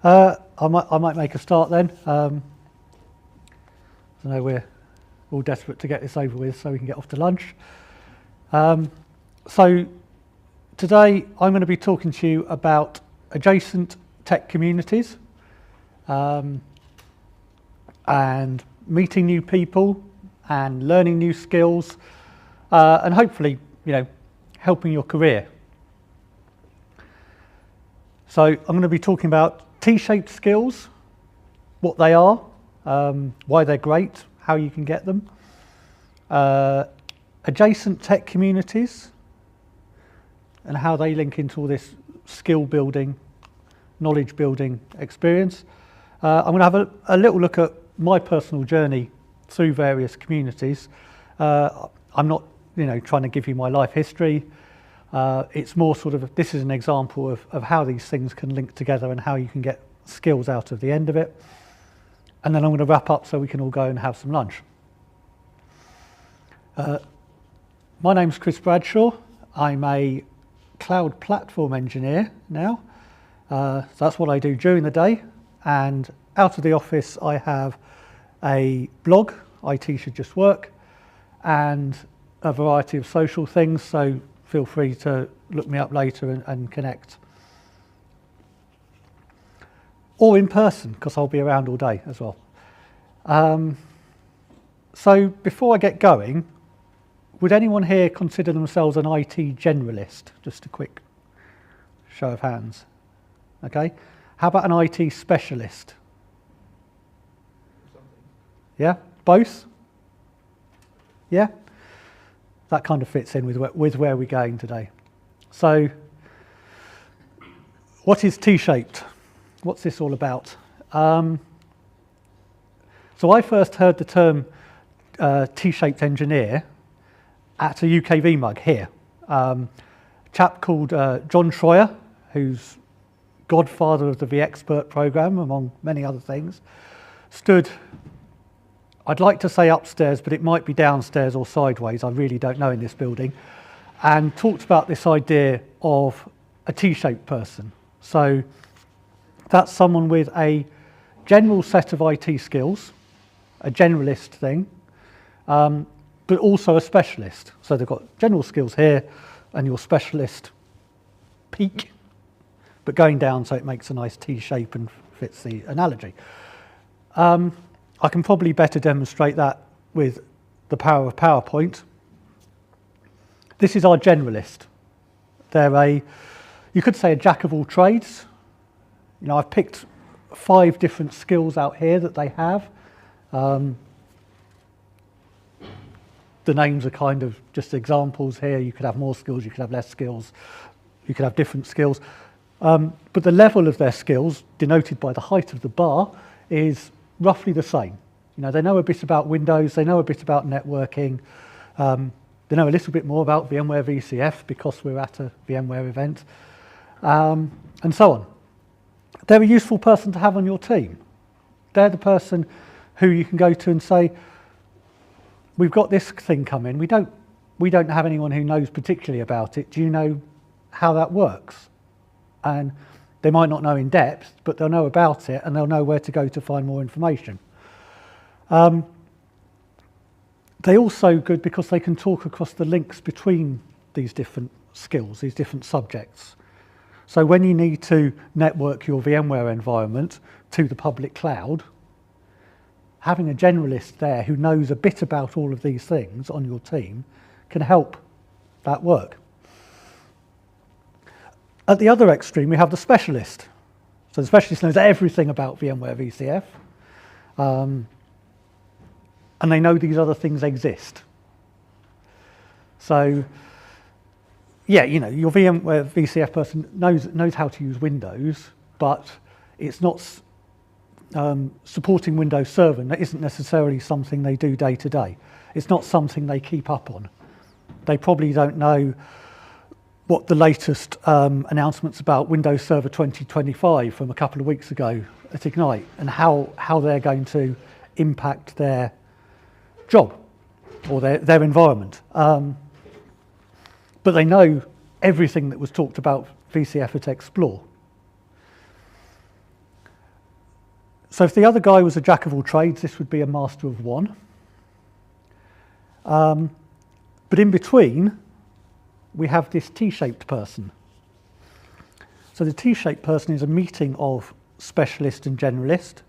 I might make a start then. I know we're all desperate to get this over with so we can get off to lunch. So today I'm going to be talking to you about adjacent tech communities and meeting new people and learning new skills and hopefully, helping your career. So I'm going to be talking about T-shaped skills, what they are, why they're great, how you can get them, adjacent tech communities and how they link into all this skill building, knowledge building experience. I'm going to have a little look at my personal journey through various communities. I'm not trying to give you my life history. It's more sort of, this is an example of how these things can link together and how you can get skills out of the end of it. And then I'm going to wrap up so we can all go and have some lunch. My name's Chris Bradshaw. I'm a cloud platform engineer now. So that's what I do during the day. And out of the office, I have a blog, IT Should Just Work, and a variety of social things. So feel free to look me up later and connect. Or in person, because I'll be around all day as well. So before I get going, would anyone here consider themselves an IT generalist? Just a quick show of hands. Okay. How about an IT specialist? Yeah, both? Yeah? That kind of fits in with where we're going today. So, what is T-shaped? What's this all about? So I first heard the term T-shaped engineer at a UKVMUG here. A chap called John Schroyer, who's godfather of the vExpert program, among many other things, stood, I'd like to say upstairs, but it might be downstairs or sideways, I really don't know in this building, and talked about this idea of a T-shaped person. So that's someone with a general set of IT skills, a generalist thing, but also a specialist. So they've got general skills here and your specialist peak, but going down so it makes a nice T shape and fits the analogy. I can probably better demonstrate that with the power of PowerPoint. This is our generalist. They're you could say a jack of all trades. I've picked 5 different skills out here that they have. The names are kind of just examples here. You could have more skills, you could have less skills, you could have different skills. But the level of their skills, denoted by the height of the bar, is roughly the same. They know a bit about Windows, they know a bit about networking, they know a little bit more about VMware VCF because we're at a VMware event, and so on. They're a useful person to have on your team. They're the person who you can go to and say, we've got this thing coming, we don't have anyone who knows particularly about it, do you know how that works? And they might not know in depth, but they'll know about it and they'll know where to go to find more information. They're also good because they can talk across the links between these different skills, these different subjects. So when you need to network your VMware environment to the public cloud, having a generalist there who knows a bit about all of these things on your team can help that work. At the other extreme, we have the specialist. So the specialist knows everything about VMware VCF, and they know these other things exist. So, yeah, your VMware VCF person knows how to use Windows, but it's not supporting Windows Server. That isn't necessarily something they do day to day. It's not something they keep up on. They probably don't know what the latest announcements about Windows Server 2025 from a couple of weeks ago at Ignite and how they're going to impact their job or their environment. But they know everything that was talked about VCF at Explore. So if the other guy was a jack of all trades, this would be a master of one. But in between, we have this T-shaped person. So the T-shaped person is a meeting of specialist and generalist.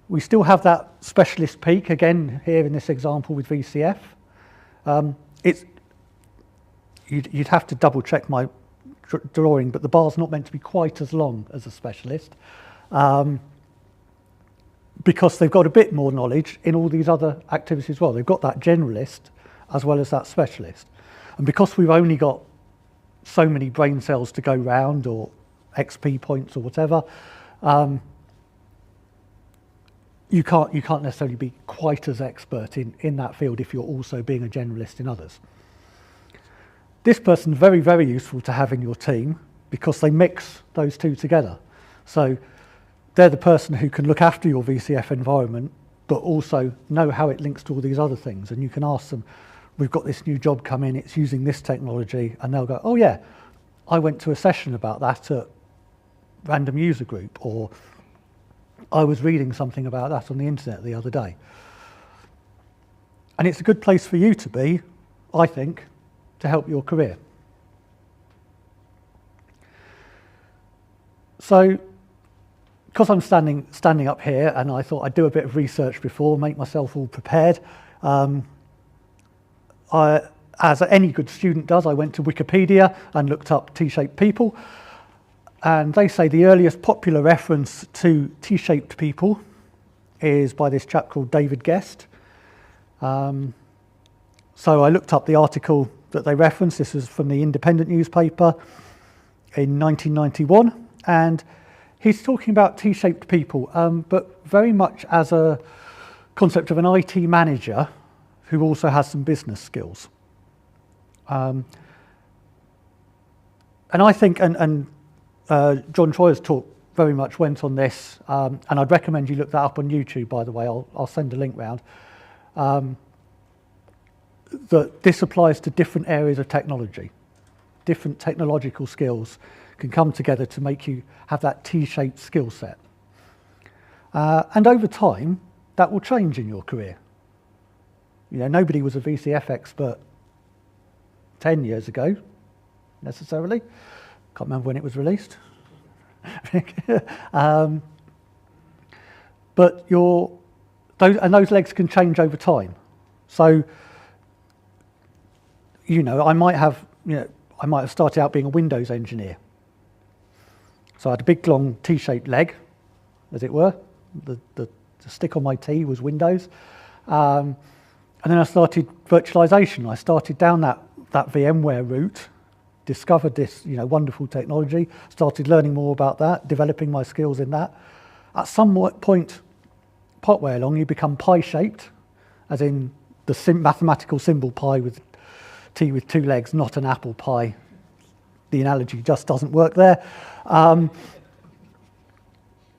We still have that specialist peak, again, here in this example with VCF. You'd have to double check my drawing, but the bar's not meant to be quite as long as a specialist, because they've got a bit more knowledge in all these other activities as well. They've got that generalist as well as that specialist. And because we've only got so many brain cells to go round, or XP points or whatever, you can't necessarily be quite as expert in that field if you're also being a generalist in others. This person's very, very useful to have in your team because they mix those two together. So they're the person who can look after your VCF environment, but also know how it links to all these other things. And you can ask them, we've got this new job come in, it's using this technology, and they'll go, oh yeah, I went to a session about that at Random User Group, or I was reading something about that on the internet the other day. And it's a good place for you to be, I think, to help your career. So, because I'm standing up here, and I thought I'd do a bit of research before, make myself all prepared, as any good student does, I went to Wikipedia and looked up T-shaped people. And they say the earliest popular reference to T-shaped people is by this chap called David Guest. So I looked up the article that they referenced. This was from the Independent newspaper in 1991. And he's talking about T-shaped people, but very much as a concept of an IT manager who also has some business skills. And I think, John Troyer's talk very much went on this, and I'd recommend you look that up on YouTube, by the way. I'll send a link round. That this applies to different areas of technology. Different technological skills can come together to make you have that T-shaped skill set. And over time, that will change in your career. You know, nobody was a VCF expert 10 years ago, necessarily. Can't remember when it was released. But those legs can change over time. So, you know, I might have started out being a Windows engineer. So I had a big, long T-shaped leg, as it were. The stick on my T was Windows. And then I started virtualization. I started down that VMware route, discovered this wonderful technology, started learning more about that, developing my skills in that. At some point, partway along, you become pie-shaped, as in the mathematical symbol pi with T with two legs, not an apple pie. The analogy just doesn't work there.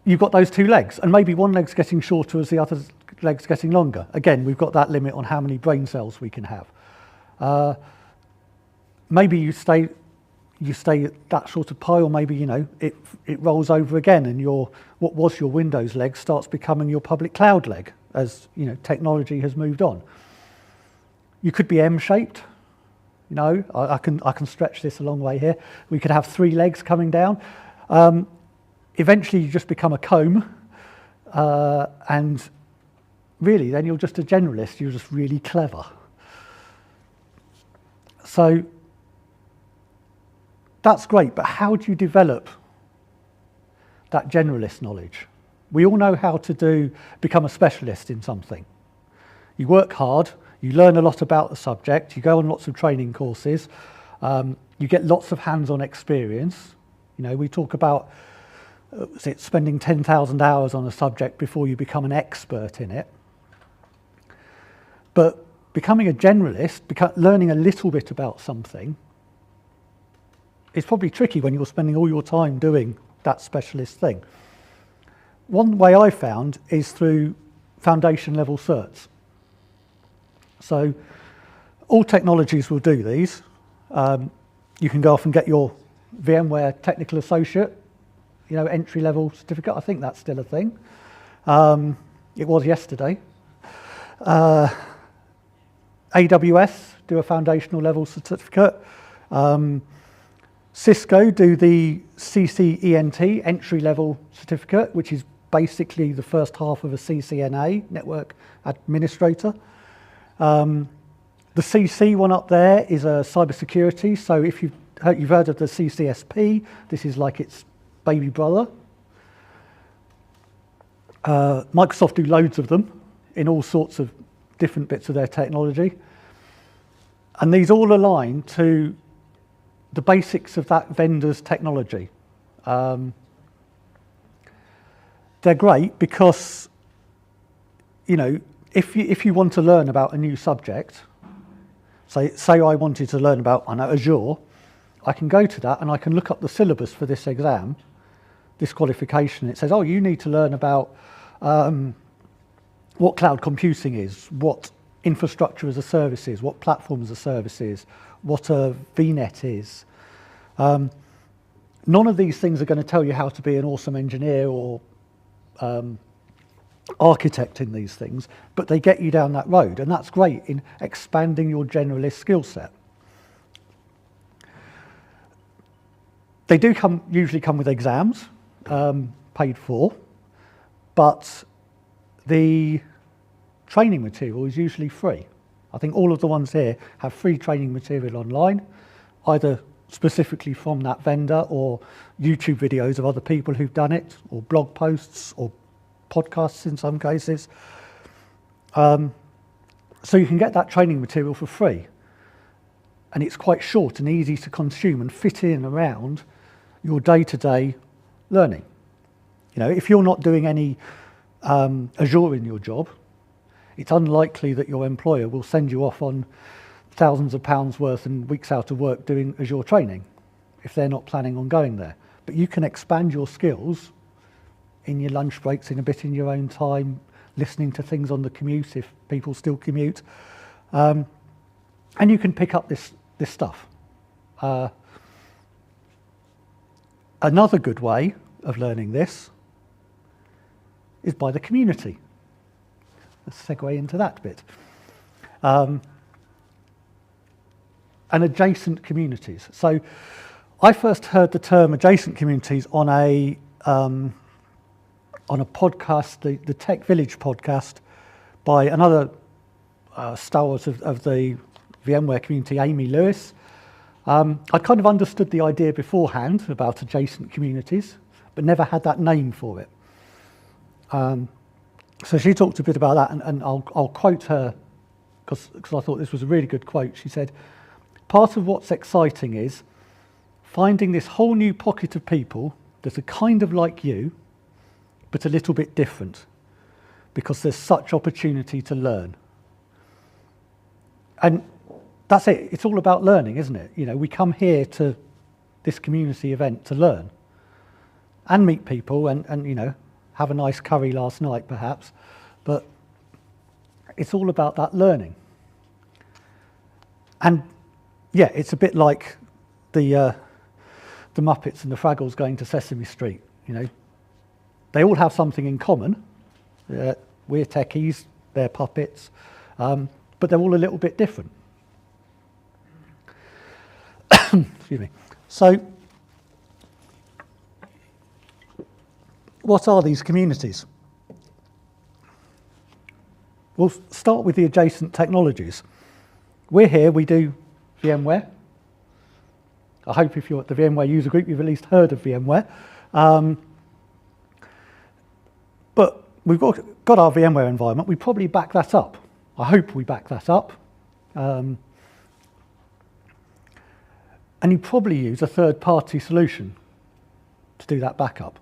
You've got those two legs, and maybe one leg's getting shorter as the other leg's getting longer. Again, we've got that limit on how many brain cells we can have. Maybe you stay that sort of pie, or maybe it rolls over again, and what was your Windows leg starts becoming your public cloud leg as technology has moved on. You could be M-shaped. I can stretch this a long way here. We could have three legs coming down. Eventually, you just become a comb, and really, then you're just a generalist. You're just really clever. So that's great, but how do you develop that generalist knowledge? We all know how to become a specialist in something. You work hard, you learn a lot about the subject, you go on lots of training courses, you get lots of hands-on experience. We talk about spending 10,000 hours on a subject before you become an expert in it. But becoming a generalist, learning a little bit about something, is probably tricky when you're spending all your time doing that specialist thing. One way I found is through foundation level certs. So all technologies will do these. You can go off and get your VMware Technical Associate, entry-level certificate. I think that's still a thing. It was yesterday. AWS do a foundational level certificate. Cisco do the CCENT entry-level certificate, which is basically the first half of a CCNA, Network Administrator. The CC one up there is a cybersecurity. So if you've heard of the CCSP, this is like its baby brother. Microsoft do loads of them in all sorts of different bits of their technology. And these all align to the basics of that vendor's technology. They're great because, if you want to learn about a new subject, say I wanted to learn about, Azure, I can go to that and I can look up the syllabus for this exam, this qualification. It says, oh, you need to learn about what cloud computing is, what infrastructure as a service is, what platform as a service is, what a VNet is. None of these things are going to tell you how to be an awesome engineer or architect in these things, but they get you down that road, and that's great in expanding your generalist skill set. They do usually come with exams, paid for, but the training material is usually free. I think all of the ones here have free training material online, either specifically from that vendor or YouTube videos of other people who've done it, or blog posts or podcasts in some cases. So you can get that training material for free, and it's quite short and easy to consume and fit in around your day-to-day learning. If you're not doing any Azure in your job, it's unlikely that your employer will send you off on thousands of pounds worth and weeks out of work doing Azure training if they're not planning on going there. But you can expand your skills in your lunch breaks, in a bit in your own time, listening to things on the commute if people still commute. And you can pick up this stuff. Another good way of learning this is by the community. Let's segue into that bit. And adjacent communities. So I first heard the term adjacent communities on a podcast, the Tech Village podcast, by another stalwart of the VMware community, Amy Lewis. I kind of understood the idea beforehand about adjacent communities, but never had that name for it. So she talked a bit about that, and I'll quote her, because I thought this was a really good quote. She said, part of what's exciting is finding this whole new pocket of people that are kind of like you, but a little bit different, because there's such opportunity to learn. And that's it. It's all about learning, isn't it? We come here to this community event to learn and meet people and have a nice curry last night perhaps, but it's all about that learning. And yeah, it's a bit like the Muppets and the Fraggles going to Sesame Street. They all have something in common. We're techies, they're puppets, but they're all a little bit different. Excuse me. So, what are these communities? We'll start with the adjacent technologies. We're here, we do VMware. I hope if you're at the VMwareUserGroup, you've at least heard of VMware. But we've got our VMware environment. We probably back that up. I hope we back that up. And you probably use a third-party solution to do that backup.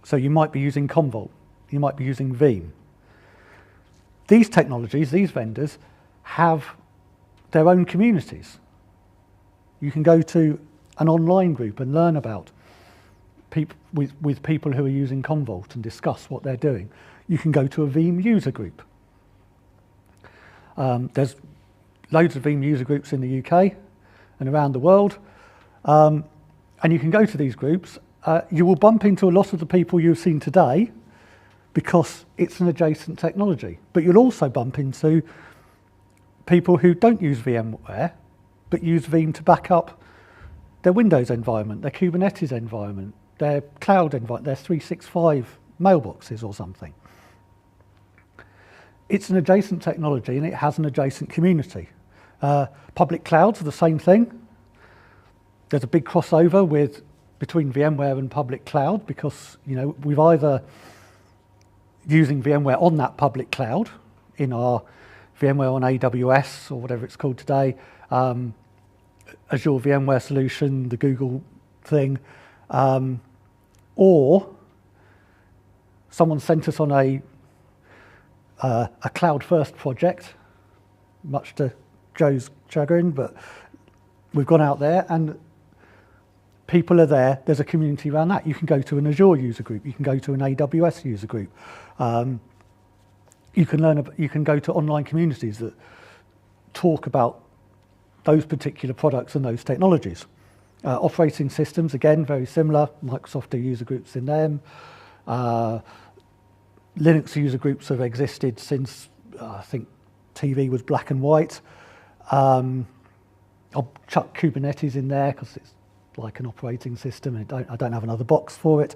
So you might be using Commvault. You might be using Veeam. These technologies, these vendors, have their own communities. You can go to an online group and learn about with people who are using Commvault and discuss what they're doing. You can go to a VMUGroup. There's loads of VMUGroups in the UK and around the world. And you can go to these groups you will bump into a lot of the people you've seen today because it's an adjacent technology. But you'll also bump into people who don't use VMware, but use Veeam to back up their Windows environment, their Kubernetes environment, their cloud environment, their 365 mailboxes or something. It's an adjacent technology and it has an adjacent community. Public clouds are the same thing. There's a big crossover between VMware and public cloud because we've either using VMware on that public cloud in our VMware on AWS or whatever it's called today, Azure VMware solution, the Google thing, or someone sent us on a cloud-first project, much to Joe's chagrin, but we've gone out there and people are there. There's a community around that. You can go to an Azure user group. You can go to an AWS user group. You can go to online communities that talk about those particular products and those technologies. Operating systems, again, very similar. Microsoft do user groups in them. Linux user groups have existed since, I think, TV was black and white. I'll chuck Kubernetes in there because it's like an operating system and I don't have another box for it.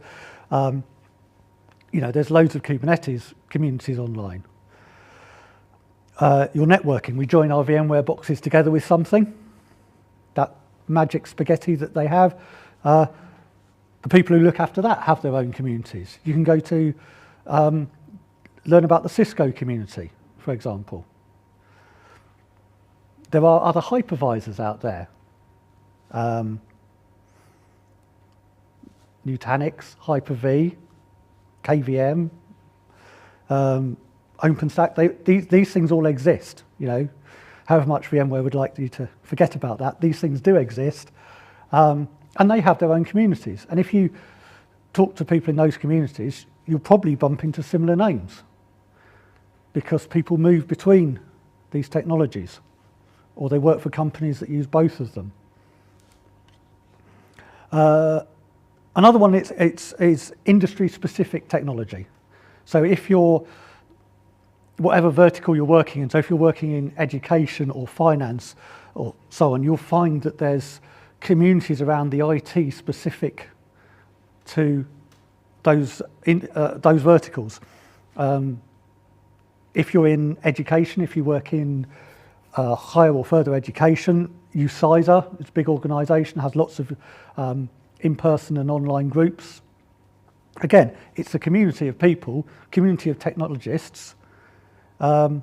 There's loads of Kubernetes communities online. Your networking, we join our VMware boxes together with something. That magic spaghetti that they have, the people who look after that have their own communities. You can go to learn about the Cisco community, for example. There are other hypervisors out there. Nutanix, Hyper-V, KVM, OpenStack, these things all exist, However much VMware would like you to forget about that, these things do exist, and they have their own communities. And if you talk to people in those communities, you'll probably bump into similar names because people move between these technologies or they work for companies that use both of them. Another one is industry-specific technology. So if you're, whatever vertical you're working in, so if you're working in education or finance or so on, you'll find that there's communities around the IT specific to those verticals. If you're in education, if you work in higher or further education, UCISA, it's a big organisation, has lots of in-person and online groups. Again, it's a community of people, community of technologists, and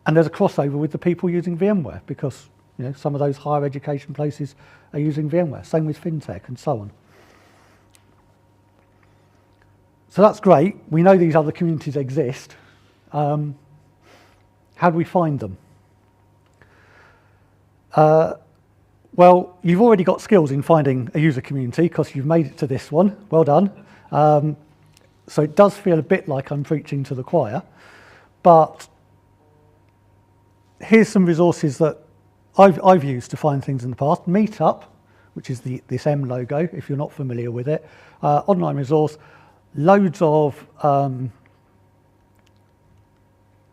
there's a crossover with the people using VMware because some of those higher education places are using VMware, same with FinTech and so on. So that's great. We know these other communities exist. How do we find them? Well, you've already got skills in finding a user community because you've made it to this one. Well done. So it does feel a bit like I'm preaching to the choir, but here's some resources that I've used to find things in the past. Meetup, which is this M logo, if you're not familiar with it, online resource, loads of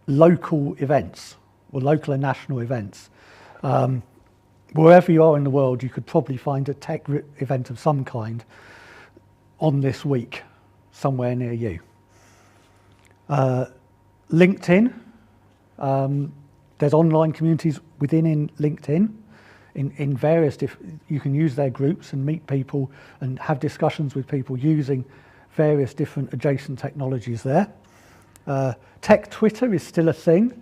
local events or local and national events. Wherever you are in the world, you could probably find a tech event of some kind on this week somewhere near you. LinkedIn, there's online communities within LinkedIn in various you can use their groups and meet people and have discussions with people using various different adjacent technologies there. Tech Twitter is still a thing.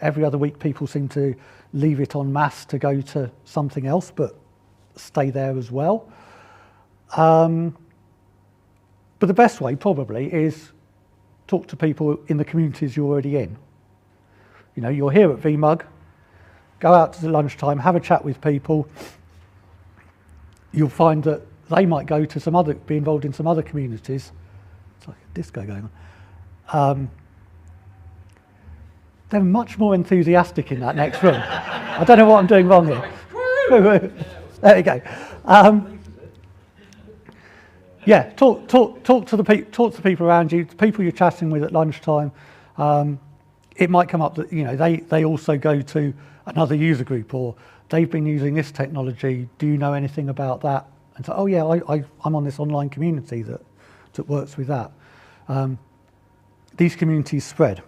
Every other week people seem to leave it en masse to go to something else, but stay there as well. But the best way probably is talk to people in the communities you're already in. You're here at VMUG, go out to lunchtime, have a chat with people. You'll find that they might go to be involved in some other communities. It's like a disco going on. They're much more enthusiastic in that next room. I don't know what I'm doing wrong here. There we go. Yeah, talk to the people around you, the people you're chatting with at lunchtime. It might come up that they also go to another user group, or they've been using this technology. Do you know anything about that? And so, oh yeah, I'm on this online community that works with that. These communities spread.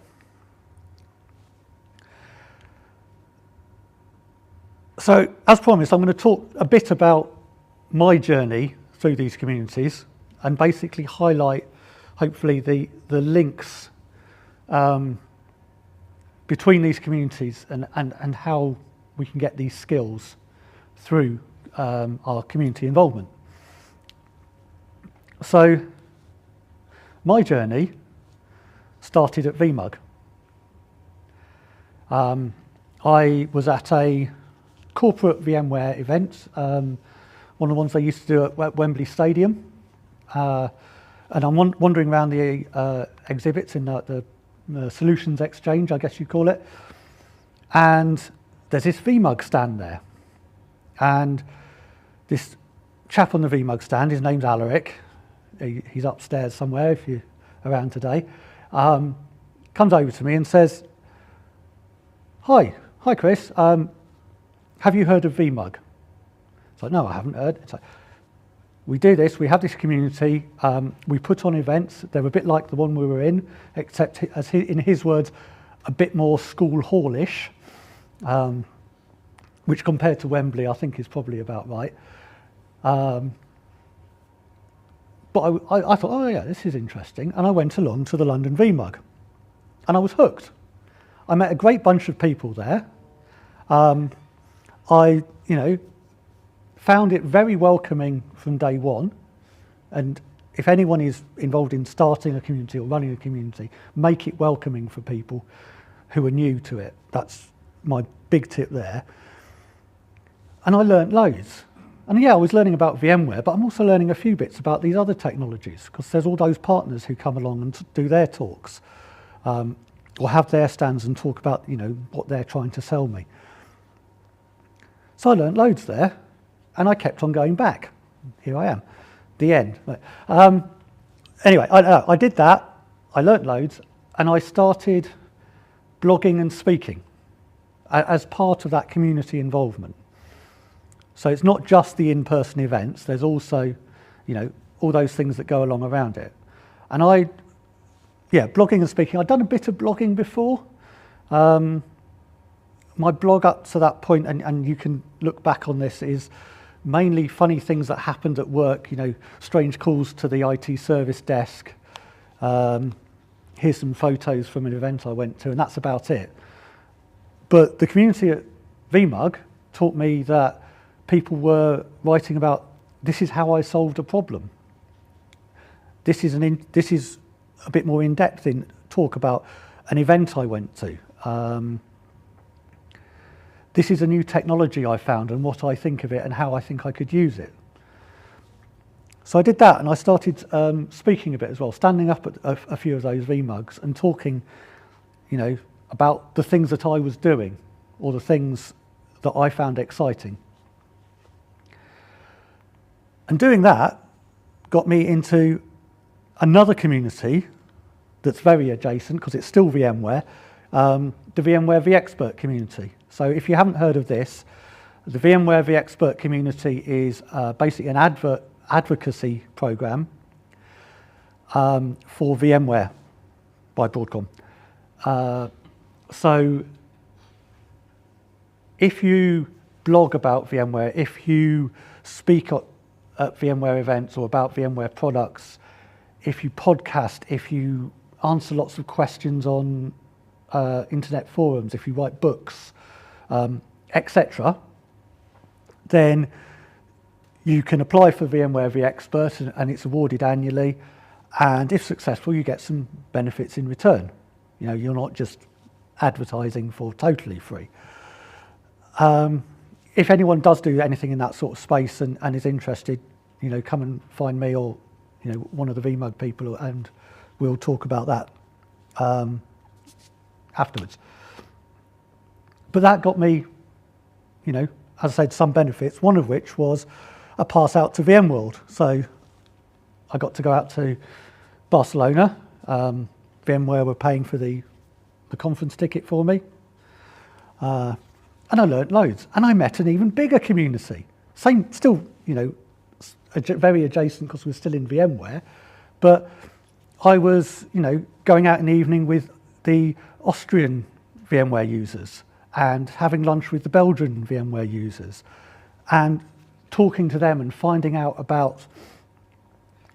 So, as promised, I'm going to talk a bit about my journey through these communities and basically highlight, hopefully, the links between these communities and how we can get these skills through our community involvement. So, my journey started at VMUG. I was at a corporate VMware event, one of the ones they used to do at Wembley Stadium. And I'm wandering around the exhibits in the Solutions Exchange, I guess you call it. And there's this VMUG stand there. And this chap on the VMUG stand, his name's Alaric, he's upstairs somewhere if you're around today, comes over to me and says, Hi Chris, have you heard of VMUG? It's like, no, I haven't heard. It's like, we do this, we have this community, we put on events, they're a bit like the one we were in, except in his words, a bit more school hallish, which compared to Wembley I think is probably about right. But I thought, oh yeah, this is interesting, and I went along to the London VMUG, and I was hooked. I met a great bunch of people there. I found it very welcoming from day one, and if anyone is involved in starting a community or running a community, make it welcoming for people who are new to it. That's my big tip there. And I learnt loads. And yeah, I was learning about VMware, but I'm also learning a few bits about these other technologies, because there's all those partners who come along and do their talks, or have their stands and talk about what they're trying to sell me. So I learnt loads there, and I kept on going back. Here I am, the end. Anyway, I did that, I learnt loads, and I started blogging and speaking as part of that community involvement. So it's not just the in-person events, there's also, all those things that go along around it. And blogging and speaking, I'd done a bit of blogging before. My blog up to that point, and you can look back on this, is mainly funny things that happened at work, strange calls to the IT service desk. Here's some photos from an event I went to, and that's about it. But the community at VMUG taught me that people were writing about, this is how I solved a problem. This is a bit more in-depth in talk about an event I went to. This is a new technology I found and what I think of it and how I think I could use it. So I did that, and I started speaking a bit as well, standing up at a few of those VMUGs and talking, about the things that I was doing or the things that I found exciting. And doing that got me into another community that's very adjacent, because it's still VMware, the VMware vExpert community. So if you haven't heard of this, the VMware vExpert community is basically an advocacy program for VMware by Broadcom. So if you blog about VMware, if you speak at VMware events or about VMware products, if you podcast, if you answer lots of questions on internet forums, if you write books, etc., then you can apply for VMware vExpert, and it's awarded annually, and if successful you get some benefits in return. You're not just advertising for totally free. If anyone does do anything in that sort of space and is interested, come and find me or one of the VMUG people, and we'll talk about that afterwards. But that got me, as I said, some benefits, one of which was a pass out to VMworld. So I got to go out to Barcelona. VMware were paying for the conference ticket for me. And I learnt loads. And I met an even bigger community. Same, still, very adjacent because we're still in VMware. But I was, going out in the evening with the Austrian VMware users and having lunch with the Belgian VMware users and talking to them and finding out about,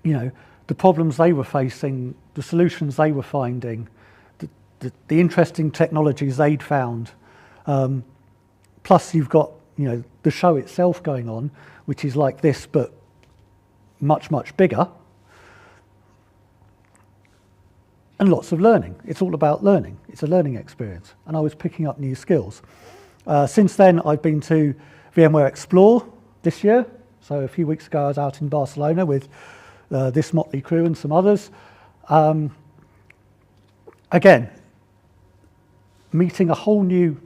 the problems they were facing, the solutions they were finding, the interesting technologies they'd found. Plus you've got, the show itself going on, which is like this, but much, much bigger. And lots of learning. It's all about learning. It's a learning experience. And I was picking up new skills. Since then, I've been to VMware Explore this year. So a few weeks ago, I was out in Barcelona with this motley crew and some others. Again, meeting a whole new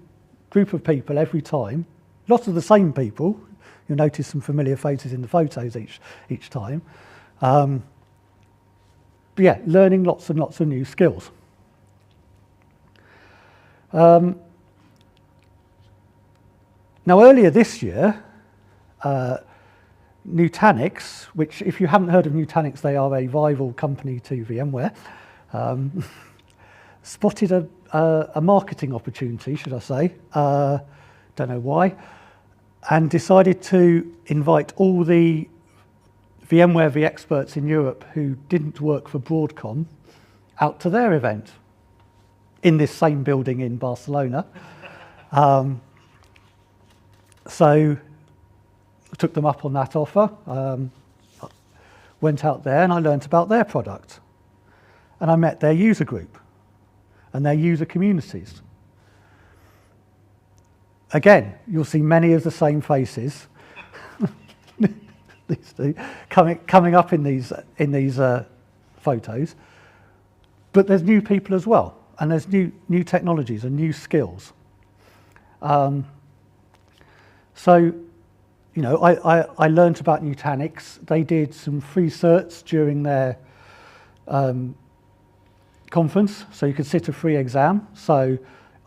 group of people every time. Lots of the same people. You'll notice some familiar faces in the photos each time. But yeah, learning lots and lots of new skills. Now, earlier this year, Nutanix, which if you haven't heard of Nutanix, they are a rival company to VMware, spotted a marketing opportunity, should I say, don't know why, and decided to invite all the VMware vExperts in Europe who didn't work for Broadcom out to their event in this same building in Barcelona. So I took them up on that offer, went out there and I learnt about their product. And I met their user group and their user communities. Again, you'll see many of the same faces. These two coming up in these photos, but there's new people as well, and there's new technologies and new skills. So, I learnt about Nutanix. They did some free certs during their conference, so you could sit a free exam. So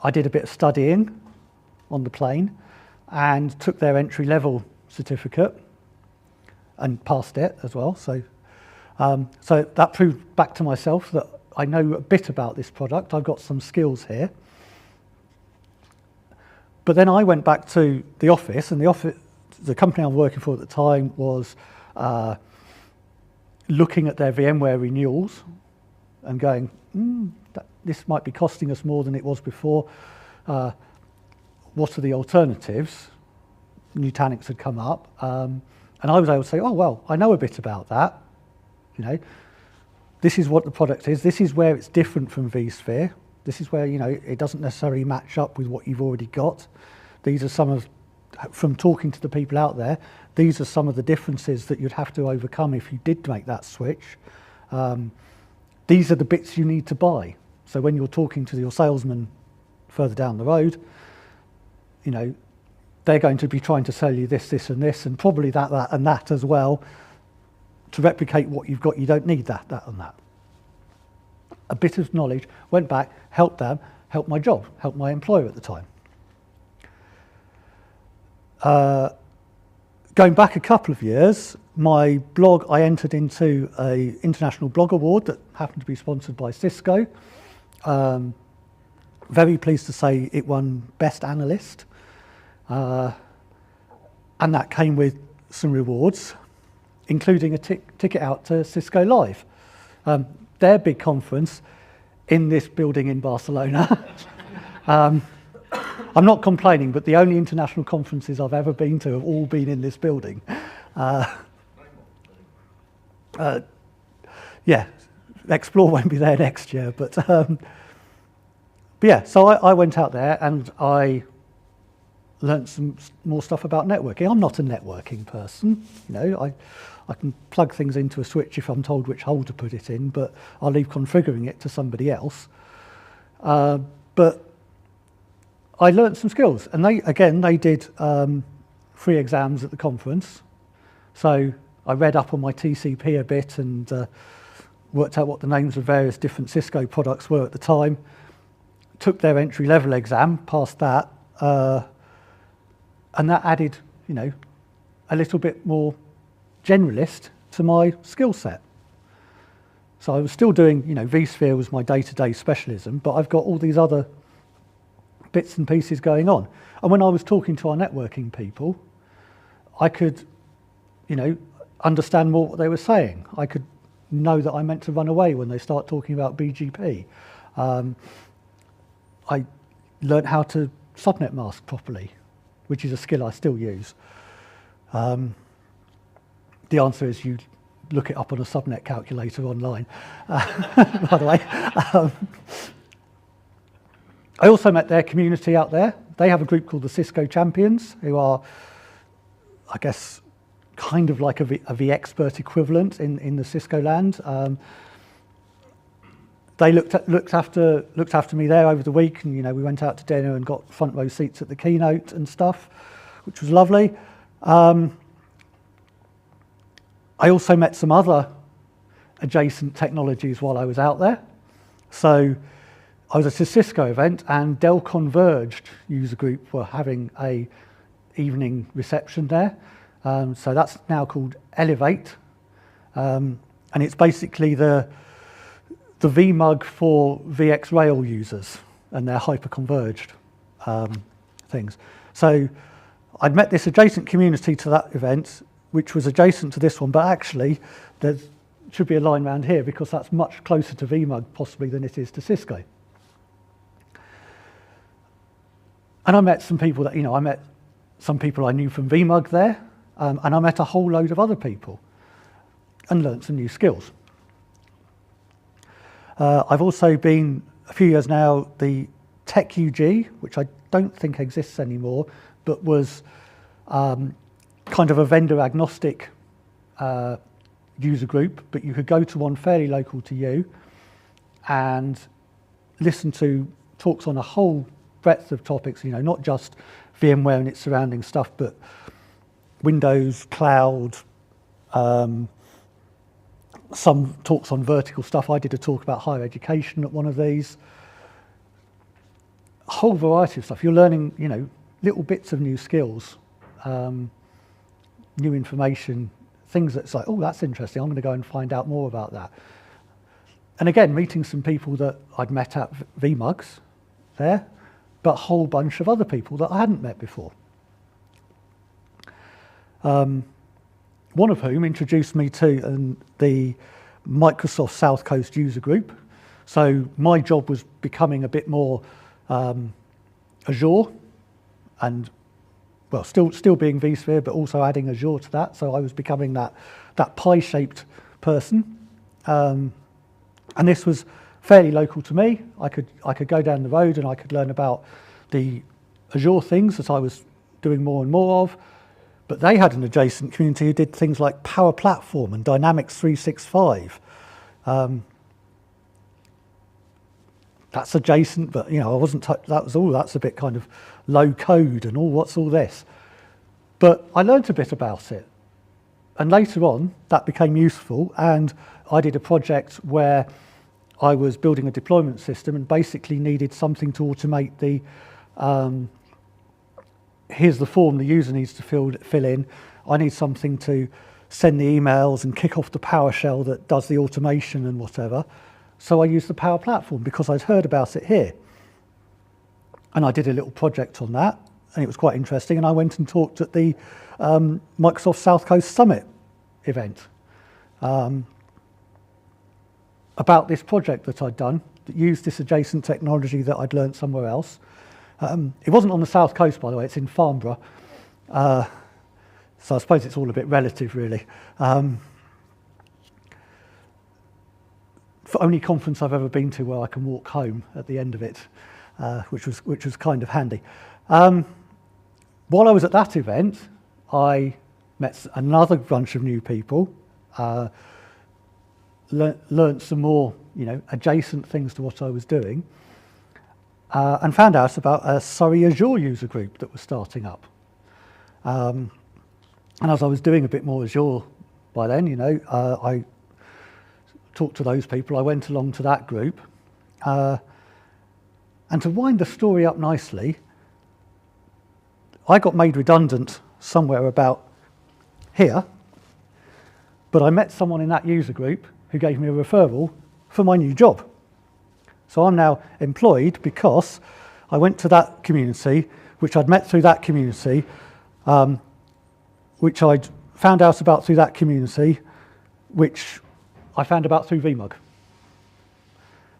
I did a bit of studying on the plane and took their entry-level certificate and passed it as well. So, so that proved back to myself that I know a bit about this product. I've got some skills here. But then I went back to the office, and the company I was working for at the time was looking at their VMware renewals and going, this might be costing us more than it was before. What are the alternatives? Nutanix had come up. And I was able to say, oh, well, I know a bit about that. This is what the product is. This is where it's different from vSphere. This is where, it doesn't necessarily match up with what you've already got. These are some of, from talking to the people out there, these are some of the differences that you'd have to overcome if you did make that switch. These are the bits you need to buy. So when you're talking to your salesman further down the road, they're going to be trying to sell you this, this, and this, and probably that, and that as well. To replicate what you've got, you don't need that, and that. A bit of knowledge, went back, helped them, helped my job, helped my employer at the time. Going back a couple of years, my blog, I entered into an international blog award that happened to be sponsored by Cisco. Very pleased to say it won Best Analyst. And that came with some rewards, including a ticket out to Cisco Live, their big conference in this building in Barcelona. I'm not complaining, but the only international conferences I've ever been to have all been in this building. Yeah, Explore won't be there next year, but yeah, so I went out there and I learnt some more stuff about networking. I'm not a networking person, I can plug things into a switch if I'm told which hole to put it in, but I'll leave configuring it to somebody else. But I learnt some skills, and they did free exams at the conference. So I read up on my TCP a bit and worked out what the names of various different Cisco products were at the time. Took their entry-level exam, passed that, and that added, a little bit more generalist to my skill set. So I was still doing, vSphere was my day-to-day specialism, but I've got all these other bits and pieces going on. And when I was talking to our networking people, I could, understand more what they were saying. I could know that I meant to run away when they start talking about BGP. I learnt how to subnet mask properly, which is a skill I still use. The answer is you look it up on a subnet calculator online, by the way. I also met their community out there. They have a group called the Cisco Champions, who are, I guess, kind of like a vExpert equivalent in the Cisco land. They looked after me there over the week, and we went out to dinner and got front row seats at the keynote and stuff, which was lovely. I also met some other adjacent technologies while I was out there. So I was at a Cisco event, and Dell Converged user group were having a evening reception there. So that's now called Elevate, and it's basically the VMUG for VxRail users and their hyper-converged things. So I'd met this adjacent community to that event, which was adjacent to this one, but actually there should be a line around here because that's much closer to VMUG possibly than it is to Cisco. And I met some people that, I met some people I knew from VMUG there, and I met a whole load of other people and learnt some new skills. I've also been, a few years now, the Tech UG, which I don't think exists anymore, but was kind of a vendor agnostic user group, but you could go to one fairly local to you and listen to talks on a whole breadth of topics, not just VMware and its surrounding stuff, but Windows, cloud, some talks on vertical stuff. I did a talk about higher education at one of these. A whole variety of stuff. You're learning, little bits of new skills, new information, things that's like, oh, that's interesting. I'm going to go and find out more about that. And again, meeting some people that I'd met at VMUGs there, but a whole bunch of other people that I hadn't met before. One of whom introduced me to the Microsoft South Coast user group. So my job was becoming a bit more Azure, and well, still being vSphere, but also adding Azure to that. So I was becoming that pie-shaped person, and this was fairly local to me. I could go down the road and I could learn about the Azure things that I was doing more and more of. But they had an adjacent community who did things like Power Platform and Dynamics 365. That's adjacent, but I wasn't. That's a bit kind of low code and what's all this. But I learnt a bit about it, and later on that became useful. And I did a project where I was building a deployment system and basically needed something to automate the. Here's the form the user needs to fill in. I need something to send the emails and kick off the PowerShell that does the automation and whatever. So I used the Power Platform because I'd heard about it here. And I did a little project on that, and it was quite interesting. And I went and talked at the Microsoft South Coast Summit event about this project that I'd done that used this adjacent technology that I'd learned somewhere else. It wasn't on the South Coast, by the way, it's in Farnborough. So I suppose it's all a bit relative, really. For only conference I've ever been to where I can walk home at the end of it, which was kind of handy. While I was at that event, I met another bunch of new people, learnt some more, adjacent things to what I was doing. And found out about a Surrey Azure user group that was starting up. And as I was doing a bit more Azure by then, you know. I talked to those people, I went along to that group. And to wind the story up nicely, I got made redundant somewhere about here, but I met someone in that user group who gave me a referral for my new job. So I'm now employed because I went to that community, which I'd met through that community, which I'd found out about through that community, which I found about through VMUG.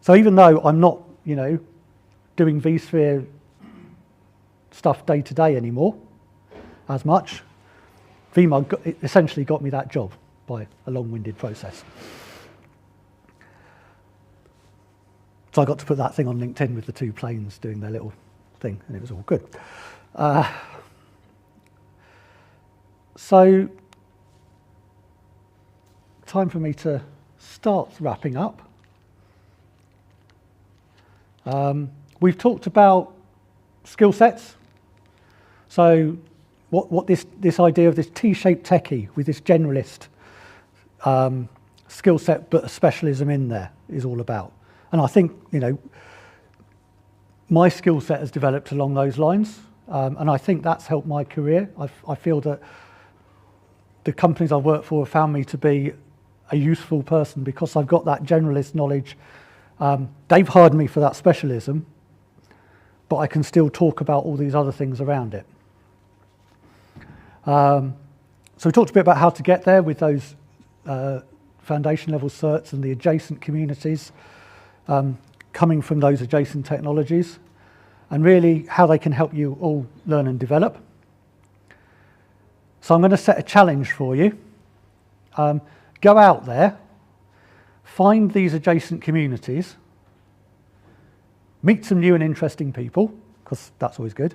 So even though I'm not, you know, doing vSphere stuff day to day anymore as much, VMUG essentially got me that job by a long-winded process. So I got to put that thing on LinkedIn with the two planes doing their little thing, and it was all good. So, time for me to start wrapping up. We've talked about skill sets. So what this idea of this T-shaped techie with this generalist skill set but a specialism in there is all about. And I think, you know, my skill set has developed along those lines, and I think that's helped my career. I feel that the companies I've worked for have found me to be a useful person because I've got that generalist knowledge. They've hired me for that specialism, but I can still talk about all these other things around it. So we talked a bit about how to get there with those foundation level certs and the adjacent communities coming from those adjacent technologies, and really how they can help you all learn and develop. So I'm going to set a challenge for you. Go out there, find these adjacent communities, meet some new and interesting people, because that's always good,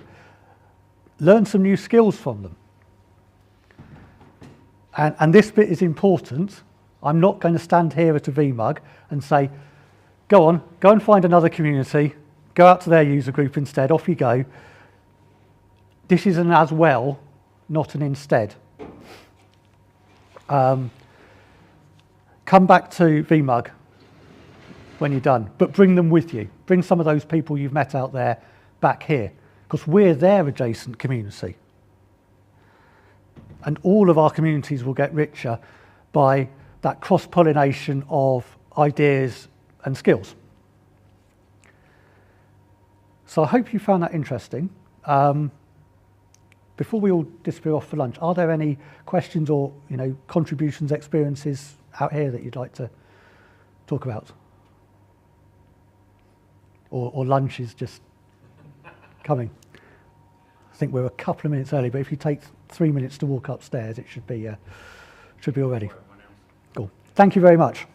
learn some new skills from them. And this bit is important. I'm not going to stand here at a VMUG and say, go and find another community, go out to their user group instead, off you go. This is an as well, not an instead. Come back to VMUG when you're done, but bring them with you. Bring some of those people you've met out there back here, because we're their adjacent community. And all of our communities will get richer by that cross-pollination of ideas and skills. So I hope you found that interesting. Before we all disappear off for lunch, are there any questions or, you know, contributions, experiences out here that you'd like to talk about? Or lunch is just coming? I think we're a couple of minutes early, but if you take 3 minutes to walk upstairs, it should be all ready. Cool. Thank you very much.